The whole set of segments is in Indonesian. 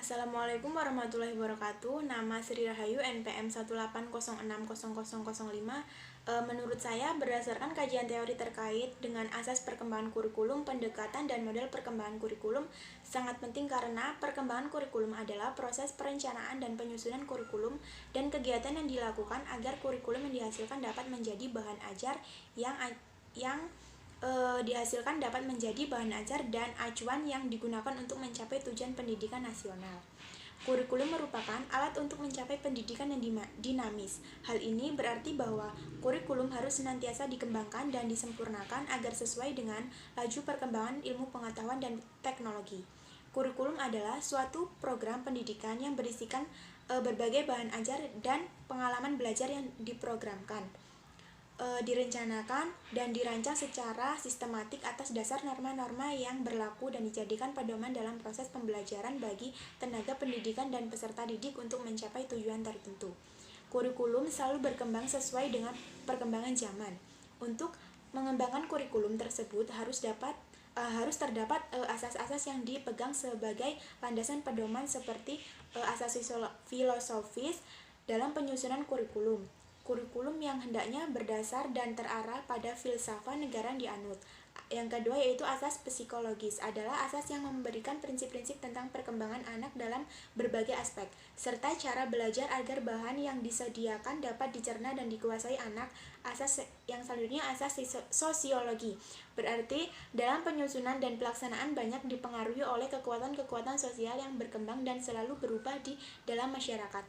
Assalamualaikum warahmatullahi wabarakatuh. Nama Sri Rahayu, NPM 180600005. Menurut saya, berdasarkan kajian teori terkait dengan asas perkembangan kurikulum, pendekatan dan model perkembangan kurikulum sangat penting karena perkembangan kurikulum adalah proses perencanaan dan penyusunan kurikulum dan kegiatan yang dilakukan agar kurikulum yang dihasilkan dapat menjadi bahan ajar dan acuan yang digunakan untuk mencapai tujuan pendidikan nasional. Kurikulum merupakan alat untuk mencapai pendidikan yang dinamis. Hal ini berarti bahwa kurikulum harus senantiasa dikembangkan dan disempurnakan agar sesuai dengan laju perkembangan ilmu pengetahuan dan teknologi. Kurikulum adalah suatu program pendidikan yang berisikan berbagai bahan ajar dan pengalaman belajar yang diprogramkan, direncanakan dan dirancang secara sistematik atas dasar norma-norma yang berlaku dan dijadikan pedoman dalam proses pembelajaran bagi tenaga pendidikan dan peserta didik untuk mencapai tujuan tertentu. Kurikulum selalu berkembang sesuai dengan perkembangan zaman. Untuk mengembangkan kurikulum tersebut harus terdapat asas-asas yang dipegang sebagai landasan pedoman seperti asas filosofis dalam penyusunan kurikulum. Kurikulum yang hendaknya berdasar dan terarah pada filsafat negara yang dianut. Yang kedua yaitu asas psikologis, adalah asas yang memberikan prinsip-prinsip tentang perkembangan anak dalam berbagai aspek, serta cara belajar agar bahan yang disediakan dapat dicerna dan dikuasai anak. Asas yang selanjutnya asas sosiologi, berarti dalam penyusunan dan pelaksanaan banyak dipengaruhi oleh kekuatan-kekuatan sosial yang berkembang dan selalu berubah di dalam masyarakat.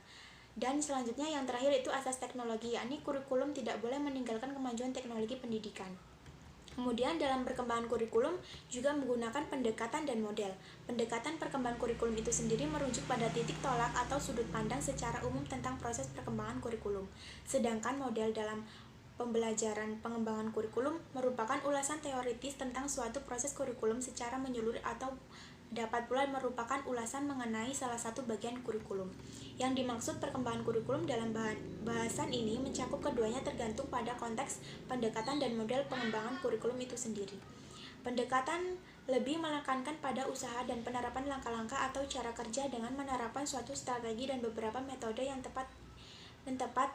Dan selanjutnya yang terakhir itu asas teknologi, yakni kurikulum tidak boleh meninggalkan kemajuan teknologi pendidikan. Kemudian dalam perkembangan kurikulum juga menggunakan pendekatan dan model. Pendekatan perkembangan kurikulum itu sendiri merujuk pada titik tolak atau sudut pandang secara umum tentang proses perkembangan kurikulum. Sedangkan model dalam pembelajaran pengembangan kurikulum merupakan ulasan teoritis tentang suatu proses kurikulum secara menyeluruh atau dapat pula merupakan ulasan mengenai salah satu bagian kurikulum. Yang dimaksud perkembangan kurikulum dalam bahasan ini mencakup keduanya tergantung pada konteks pendekatan dan model pengembangan kurikulum itu sendiri. Pendekatan lebih menekankan pada usaha dan penerapan langkah-langkah atau cara kerja dengan menerapkan suatu strategi dan beberapa metode yang tepat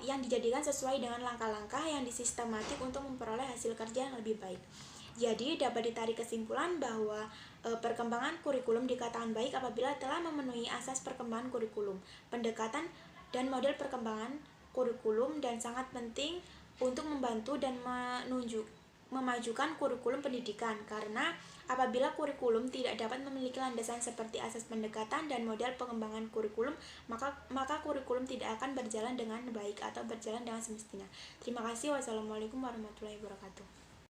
yang dijadikan sesuai dengan langkah-langkah yang disistematik untuk memperoleh hasil kerja yang lebih baik. Jadi dapat ditarik kesimpulan bahwa perkembangan kurikulum dikatakan baik apabila telah memenuhi asas perkembangan kurikulum, pendekatan dan model perkembangan kurikulum, dan sangat penting untuk membantu dan memajukan kurikulum pendidikan, karena apabila kurikulum tidak dapat memiliki landasan seperti asas pendekatan dan model pengembangan kurikulum, maka kurikulum tidak akan berjalan dengan baik atau berjalan dengan semestinya. Terima kasih. Wassalamualaikum warahmatullahi wabarakatuh.